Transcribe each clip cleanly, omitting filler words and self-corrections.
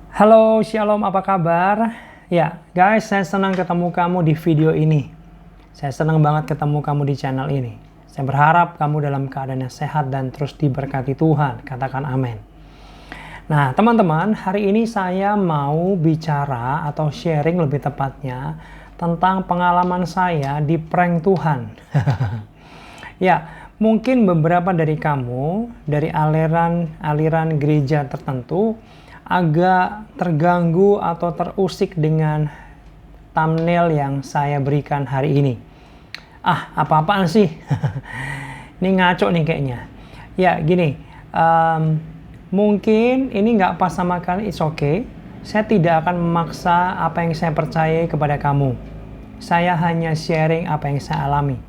Halo, Shalom, apa kabar? Ya, guys, saya senang ketemu kamu di video ini. Saya senang banget ketemu kamu di channel ini. Saya berharap kamu dalam keadaan yang sehat dan terus diberkati Tuhan. Katakan amin. Nah, teman-teman, hari ini saya mau bicara atau sharing lebih tepatnya tentang pengalaman saya di prank Tuhan. Ya, mungkin beberapa dari kamu dari aliran gereja tertentu agak terganggu atau terusik dengan thumbnail yang saya berikan hari ini. Apa-apaan sih? Ini ngaco nih kayaknya. Ya, gini. Mungkin ini nggak pas sama kalian, it's okay. Saya tidak akan memaksa apa yang saya percaya kepada kamu. Saya hanya sharing apa yang saya alami.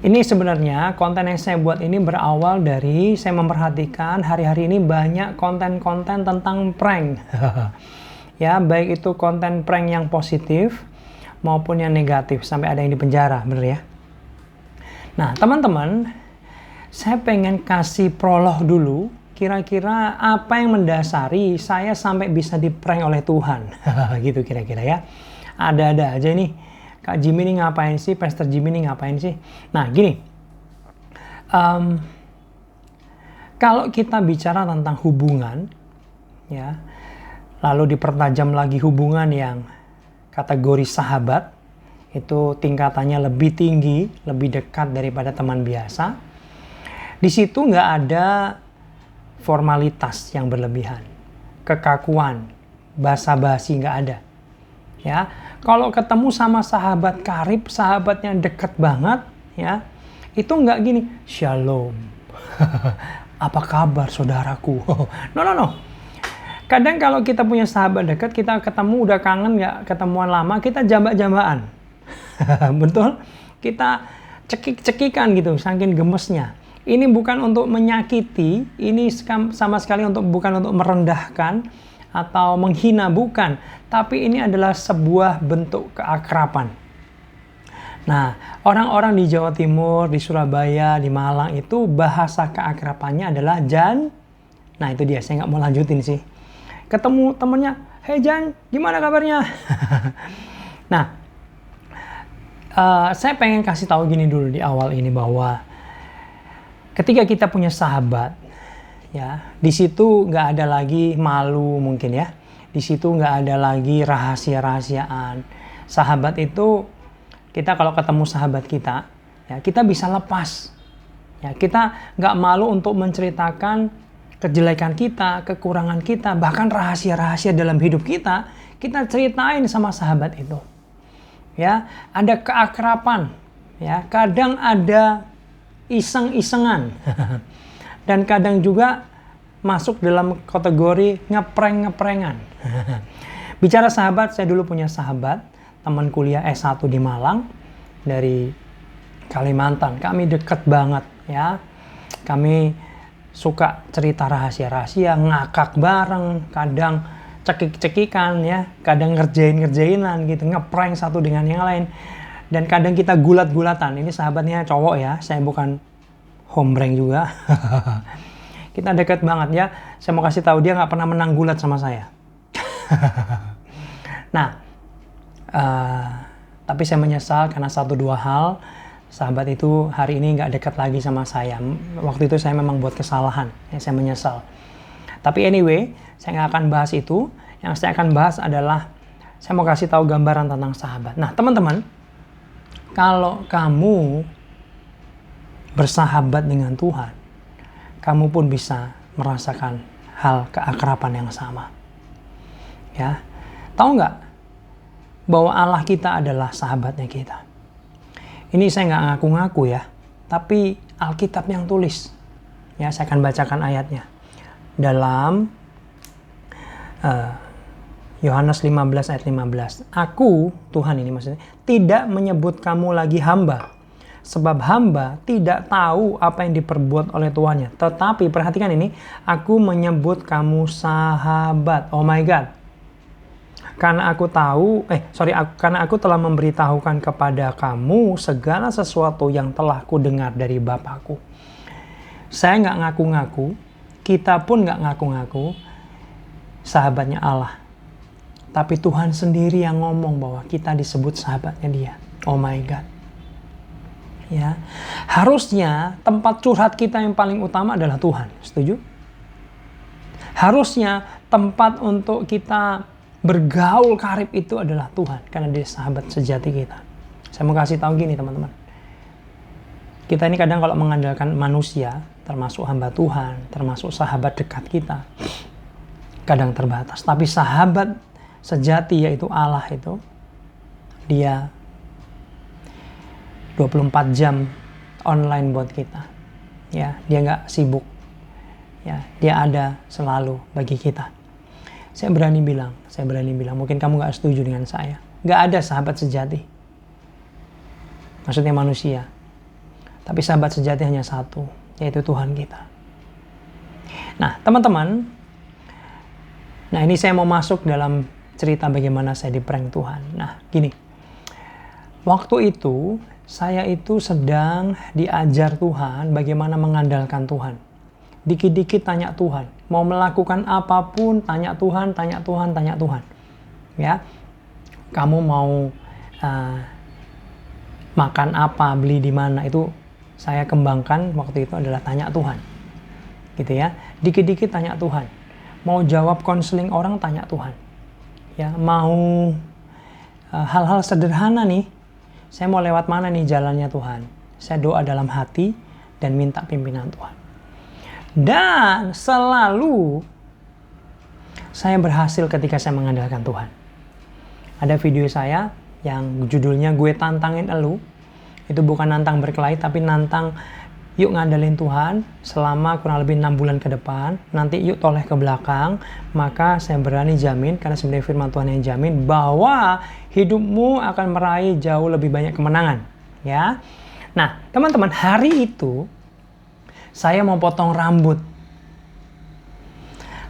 Ini sebenarnya konten yang saya buat ini berawal dari saya memperhatikan hari-hari ini banyak konten-konten tentang prank. Ya, baik itu konten prank yang positif maupun yang negatif sampai ada yang dipenjara, bener ya. Nah, teman-teman, saya pengen kasih prolog dulu. Kira-kira apa yang mendasari saya sampai bisa di-prank oleh Tuhan. Gitu kira-kira ya. Ada-ada aja nih. Kak Jimmy ini ngapain sih? Pastor Jimmy ini ngapain sih? Nah, gini. Kalau kita bicara tentang hubungan, ya, lalu dipertajam lagi hubungan yang kategori sahabat, itu tingkatannya lebih tinggi, lebih dekat daripada teman biasa. Di situ nggak ada formalitas yang berlebihan, kekakuan, basa-basi nggak ada. Ya, kalau ketemu sama sahabat karib, sahabatnya deket banget, ya, itu nggak gini, shalom, apa kabar saudaraku? No. Kadang kalau kita punya sahabat dekat, kita ketemu udah kangen nggak ketemuan lama, kita jambak-jambakan, betul? Kita cekik-cekikan gitu, saking gemesnya. Ini bukan untuk menyakiti, ini sama sekali bukan untuk merendahkan atau menghina, bukan. Tapi ini adalah sebuah bentuk keakraban. Nah, orang-orang di Jawa Timur, di Surabaya, di Malang itu bahasa keakrabannya adalah Jan. Nah, itu dia, saya nggak mau lanjutin sih. Ketemu temennya, hey Jan, gimana kabarnya? Nah, saya pengen kasih tahu gini dulu di awal ini bahwa ketika kita punya sahabat, ya, di situ nggak ada lagi malu mungkin ya. Di situ nggak ada lagi rahasia-rahasiaan. Sahabat itu, kita kalau ketemu sahabat kita, ya kita bisa lepas. Ya, kita nggak malu untuk menceritakan kejelekan kita, kekurangan kita, bahkan rahasia-rahasia dalam hidup kita ceritain sama sahabat itu. Ya, ada keakraban. Ya, kadang ada iseng-isengan. Dan kadang juga masuk dalam kategori ngeprank-ngeprankan. Bicara sahabat, saya dulu punya sahabat, teman kuliah S1 di Malang, dari Kalimantan. Kami deket banget ya. Kami suka cerita rahasia-rahasia, ngakak bareng, kadang cekik-cekikan ya, kadang ngerjain-ngerjainan gitu, ngeprank satu dengan yang lain. Dan kadang kita gulat-gulatan. Ini sahabatnya cowok ya, saya bukan hombreng juga. Kita dekat banget ya. Saya mau kasih tahu dia nggak pernah menang gulat sama saya. Nah, tapi saya menyesal karena 1-2 hal. Sahabat itu hari ini nggak dekat lagi sama saya. Waktu itu saya memang buat kesalahan. Ya, saya menyesal. Tapi anyway, saya nggak akan bahas itu. Yang saya akan bahas adalah saya mau kasih tahu gambaran tentang sahabat. Nah, teman-teman, kalau kamu bersahabat dengan Tuhan, kamu pun bisa merasakan hal keakraban yang sama. Ya, tahu nggak bahwa Allah kita adalah sahabatnya kita? Ini saya nggak ngaku-ngaku ya, tapi Alkitab yang tulis. Ya, saya akan bacakan ayatnya. Dalam Yohanes 15 ayat 15. Aku, Tuhan ini maksudnya, tidak menyebut kamu lagi hamba. Sebab hamba tidak tahu apa yang diperbuat oleh tuannya. Tetapi perhatikan ini, aku menyebut kamu sahabat. Oh my God. Karena aku telah memberitahukan kepada kamu segala sesuatu yang telah kudengar dari Bapakku. Saya nggak ngaku-ngaku, kita pun nggak ngaku-ngaku. sahabatnya Allah. Tapi Tuhan sendiri yang ngomong bahwa kita disebut sahabatnya Dia. Oh my God. Ya, harusnya tempat curhat kita yang paling utama adalah Tuhan. Setuju? Harusnya tempat untuk kita bergaul karib itu adalah Tuhan, karena Dia sahabat sejati kita. Saya mau kasih tahu gini teman-teman. Kita ini kadang kalau mengandalkan manusia, termasuk hamba Tuhan, termasuk sahabat dekat kita, kadang terbatas. Tapi sahabat sejati yaitu Allah itu, Dia 24 jam online buat kita. Ya, Dia nggak sibuk. Ya, Dia ada selalu bagi kita. Saya berani bilang, mungkin kamu nggak setuju dengan saya. Nggak ada sahabat sejati. Maksudnya manusia. Tapi sahabat sejati hanya satu, yaitu Tuhan kita. Nah, teman-teman. Nah, ini saya mau masuk dalam cerita bagaimana saya di-prank Tuhan. Nah, gini. Waktu itu, saya itu sedang diajar Tuhan bagaimana mengandalkan Tuhan. Dikit-dikit tanya Tuhan. Mau melakukan apapun, tanya Tuhan. Ya, kamu mau makan apa, beli di mana, itu saya kembangkan waktu itu adalah tanya Tuhan. Gitu ya. Dikit-dikit tanya Tuhan. Mau jawab konseling orang, tanya Tuhan. Ya, mau hal-hal sederhana nih. Saya mau lewat mana nih jalannya Tuhan. Saya doa dalam hati dan minta pimpinan Tuhan. Dan selalu saya berhasil ketika saya mengandalkan Tuhan. Ada video saya yang judulnya Gue Tantangin Elu. Itu bukan nantang berkelahi, tapi nantang yuk ngandalin Tuhan selama kurang lebih 6 bulan ke depan. Nanti yuk toleh ke belakang. Maka saya berani jamin, karena sebenarnya firman Tuhan yang jamin, bahwa hidupmu akan meraih jauh lebih banyak kemenangan. Ya. Nah, teman-teman, hari itu saya mau potong rambut.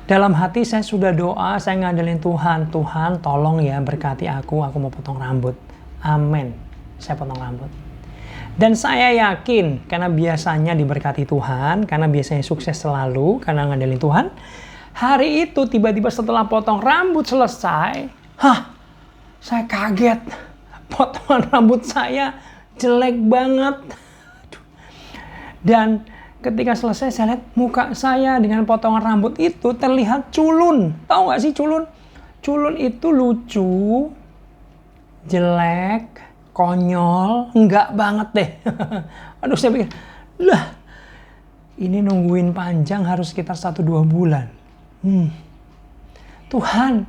Dalam hati saya sudah doa, saya ngandelin Tuhan. Tuhan tolong ya berkati aku mau potong rambut. Amin. Saya potong rambut. Dan saya yakin, karena biasanya diberkati Tuhan, karena biasanya sukses selalu, karena ngandelin Tuhan. Hari itu tiba-tiba setelah potong rambut selesai, saya kaget. Potongan rambut saya jelek banget. Dan ketika selesai saya lihat muka saya dengan potongan rambut itu terlihat culun. Tahu nggak sih culun? Culun itu lucu, jelek, konyol, enggak banget deh. Aduh, saya pikir, lah ini nungguin panjang harus sekitar 1-2 bulan. Tuhan,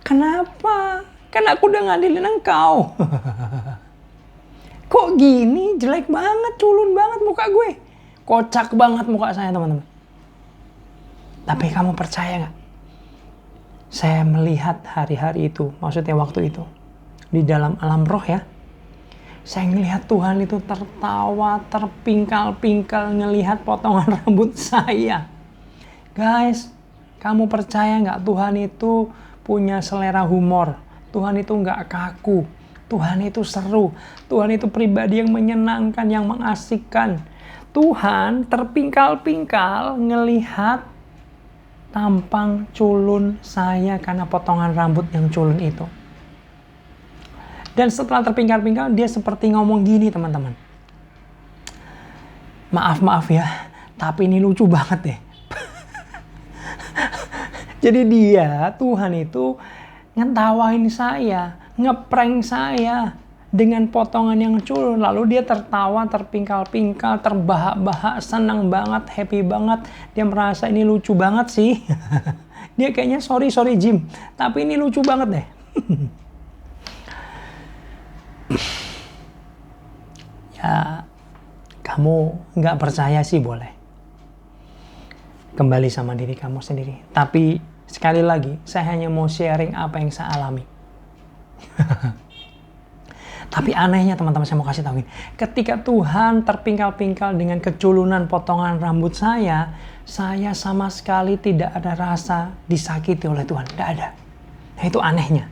kenapa? Kan aku udah ngadilin Engkau. Kok gini, jelek banget, culun banget muka gue. Kocak banget muka saya, teman-teman. Tapi kamu percaya gak? Saya melihat hari-hari itu, maksudnya waktu itu, di dalam alam roh ya. Saya ngelihat Tuhan itu tertawa, terpingkal-pingkal ngelihat potongan rambut saya. Guys, kamu percaya gak Tuhan itu punya selera humor? Tuhan itu gak kaku. Tuhan itu seru. Tuhan itu pribadi yang menyenangkan, yang mengasihkan. Tuhan terpingkal-pingkal ngelihat tampang culun saya karena potongan rambut yang culun itu. Dan setelah terpingkal-pingkal, dia seperti ngomong gini, teman-teman. Maaf ya, tapi ini lucu banget deh. Jadi Tuhan itu ngetawain saya, ngeprank saya dengan potongan yang culun. Lalu dia tertawa, terpingkal-pingkal, terbahak-bahak, senang banget, happy banget. Dia merasa ini lucu banget sih. Dia kayaknya sorry Jim, tapi ini lucu banget deh. Ya, kamu nggak percaya sih boleh. Kembali sama diri kamu sendiri. Tapi sekali lagi, saya hanya mau sharing apa yang saya alami. Tapi anehnya teman-teman, saya mau kasih tahu ini. Ketika Tuhan terpingkal-pingkal dengan keculunan potongan rambut saya sama sekali tidak ada rasa disakiti oleh Tuhan. Tidak ada. Nah, itu anehnya.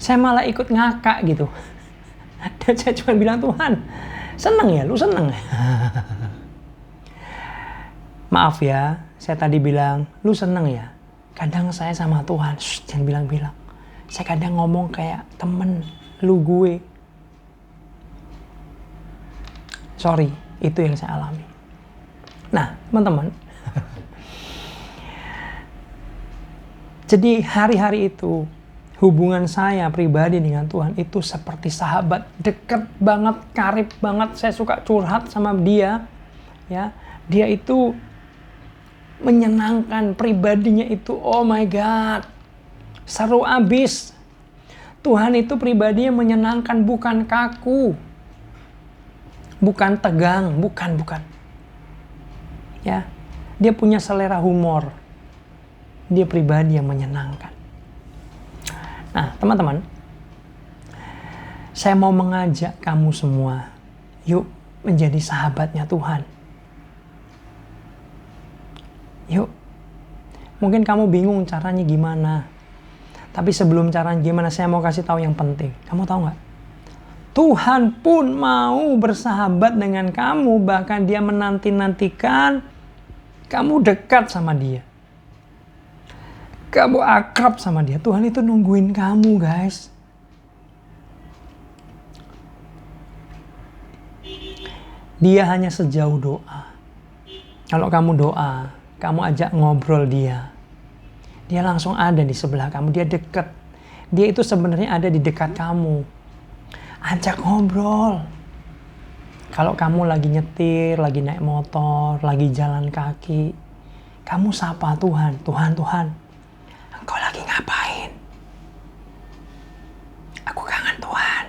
Saya malah ikut ngakak gitu. Dan saya cuma bilang, Tuhan, seneng ya? Lu seneng ya? Maaf ya, saya tadi bilang, lu seneng ya? Kadang saya sama Tuhan, jangan bilang-bilang. Saya kadang ngomong kayak temen lu gue. Sorry, itu yang saya alami. Nah, teman-teman. Jadi hari-hari itu, hubungan saya pribadi dengan Tuhan itu seperti sahabat. Deket banget, karib banget. Saya suka curhat sama dia. Ya, dia itu menyenangkan, pribadinya itu, oh my God, seru abis. Tuhan itu pribadinya menyenangkan, bukan kaku, bukan tegang, bukan. Ya, dia punya selera humor, dia pribadi yang menyenangkan. Nah, teman-teman, saya mau mengajak kamu semua, yuk menjadi sahabatnya Tuhan. Yuk, mungkin kamu bingung caranya gimana. Tapi sebelum caranya gimana, saya mau kasih tahu yang penting. Kamu tahu nggak? Tuhan pun mau bersahabat dengan kamu, bahkan Dia menanti-nantikan kamu dekat sama Dia. Kamu akrab sama Dia. Tuhan itu nungguin kamu, guys. Dia hanya sejauh doa. Kalau kamu doa, kamu ajak ngobrol dia langsung ada di sebelah kamu, dia dekat. Dia itu sebenarnya ada di dekat kamu. Ajak ngobrol. Kalau kamu lagi nyetir, lagi naik motor, lagi jalan kaki, kamu sapa Tuhan, Tuhan, Engkau lagi ngapain? Aku kangen Tuhan.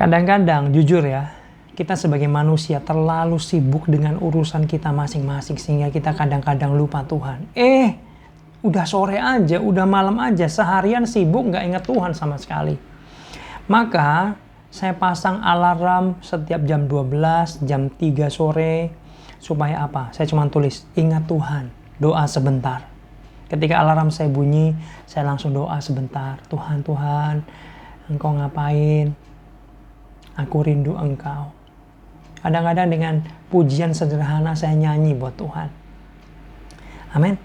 Kadang-kadang, jujur ya, kita sebagai manusia terlalu sibuk dengan urusan kita masing-masing sehingga kita kadang-kadang lupa Tuhan. Udah sore aja, udah malam aja, seharian sibuk nggak ingat Tuhan sama sekali. Maka saya pasang alarm setiap jam 12, jam 3 sore. Supaya apa? Saya cuma tulis, ingat Tuhan, doa sebentar. Ketika alarm saya bunyi, saya langsung doa sebentar. Tuhan, Engkau ngapain? Aku rindu Engkau. Kadang-kadang dengan pujian sederhana saya nyanyi buat Tuhan. Amin.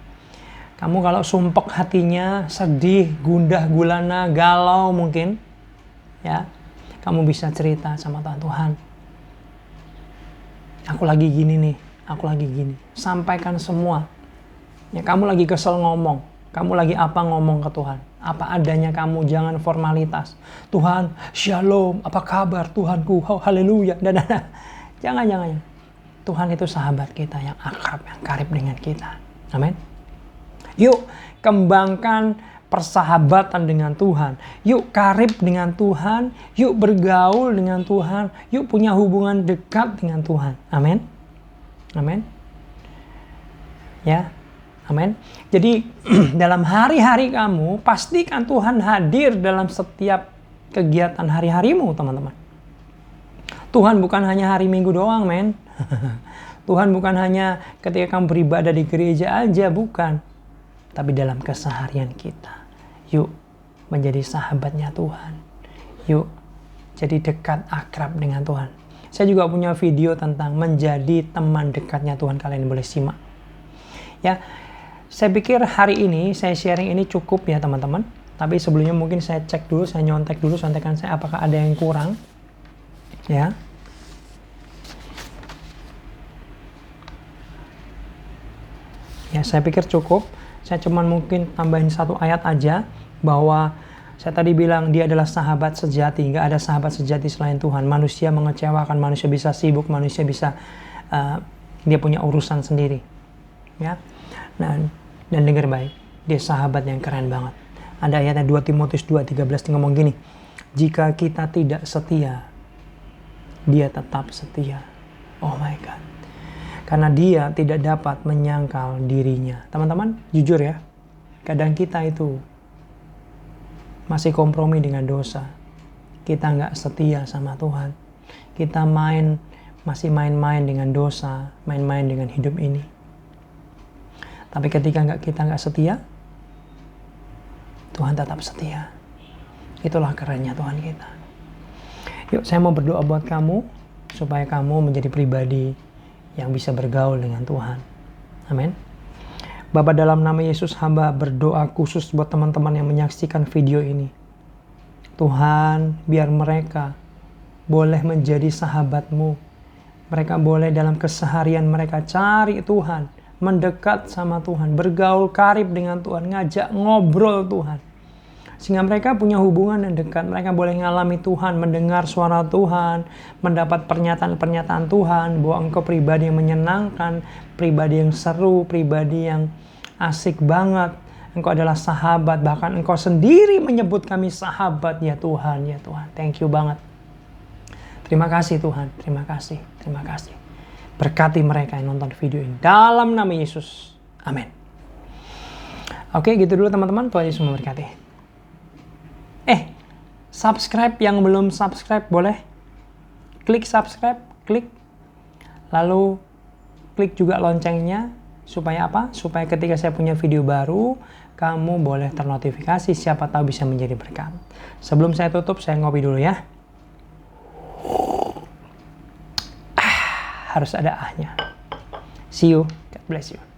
Kamu kalau sumpek hatinya, sedih, gundah gulana, galau mungkin, ya, kamu bisa cerita sama Tuhan. Tuhan, aku lagi gini nih, aku lagi gini. Sampaikan semua. Ya, kamu lagi kesel ngomong, kamu lagi apa ngomong ke Tuhan. Apa adanya kamu, jangan formalitas. Tuhan, shalom, apa kabar Tuhanku, haleluya. Jangan. Tuhan itu sahabat kita yang akrab, yang karib dengan kita. Amin. Yuk, kembangkan persahabatan dengan Tuhan. Yuk, karib dengan Tuhan. Yuk, bergaul dengan Tuhan. Yuk, punya hubungan dekat dengan Tuhan. Amin. Amin. Ya, amin. Jadi, dalam hari-hari kamu, pastikan Tuhan hadir dalam setiap kegiatan hari-harimu, teman-teman. Tuhan bukan hanya hari Minggu doang, men. Tuhan bukan hanya ketika kamu beribadah di gereja aja, bukan. Tapi dalam keseharian kita. Yuk, menjadi sahabatnya Tuhan. Yuk, jadi dekat, akrab dengan Tuhan. Saya juga punya video tentang menjadi teman dekatnya Tuhan. Kalian boleh simak. Ya, saya pikir hari ini, saya sharing ini cukup ya, teman-teman. Tapi sebelumnya mungkin saya cek dulu, saya nyontek dulu, sontekan saya apakah ada yang kurang. Ya. Ya, saya pikir cukup. Saya cuman mungkin tambahin satu ayat aja bahwa saya tadi bilang dia adalah sahabat sejati. Nggak ada sahabat sejati selain Tuhan. Manusia mengecewakan, manusia bisa sibuk, manusia bisa dia punya urusan sendiri. Ya. Dan dengar baik, dia sahabat yang keren banget. Ada ayatnya 2 Timotius 2:13 ngomong gini. Jika kita tidak setia, dia tetap setia. Oh my God. Karena dia tidak dapat menyangkal dirinya. Teman-teman, jujur ya. Kadang kita itu masih kompromi dengan dosa. Kita nggak setia sama Tuhan. Kita masih main-main dengan dosa. Main-main dengan hidup ini. Tapi ketika kita nggak setia, Tuhan tetap setia. Itulah kerennya Tuhan kita. Yuk, saya mau berdoa buat kamu supaya kamu menjadi pribadi yang bisa bergaul dengan Tuhan. Amin. Bapa, dalam nama Yesus, hamba berdoa khusus buat teman-teman yang menyaksikan video ini. Tuhan, biar mereka boleh menjadi sahabat-Mu. Mereka boleh dalam keseharian mereka cari Tuhan, mendekat sama Tuhan, bergaul karib dengan Tuhan, ngajak ngobrol Tuhan. Sehingga mereka punya hubungan yang dekat, mereka boleh ngalami Tuhan, mendengar suara Tuhan, mendapat pernyataan-pernyataan Tuhan, bahwa Engkau pribadi yang menyenangkan, pribadi yang seru, pribadi yang asik banget. Engkau adalah sahabat, bahkan Engkau sendiri menyebut kami sahabat, ya Tuhan, ya Tuhan. Thank you banget. Terima kasih Tuhan, terima kasih, terima kasih. Berkati mereka yang nonton video ini. Dalam nama Yesus, amin. Oke, gitu dulu teman-teman. Tuhan Yesus memberkati. Subscribe yang belum subscribe boleh. Klik subscribe, klik. Lalu klik juga loncengnya. Supaya apa? Supaya ketika saya punya video baru, kamu boleh ternotifikasi, siapa tahu bisa menjadi berkat. Sebelum saya tutup, saya ngopi dulu ya. Harus ada ahnya. See you. God bless you.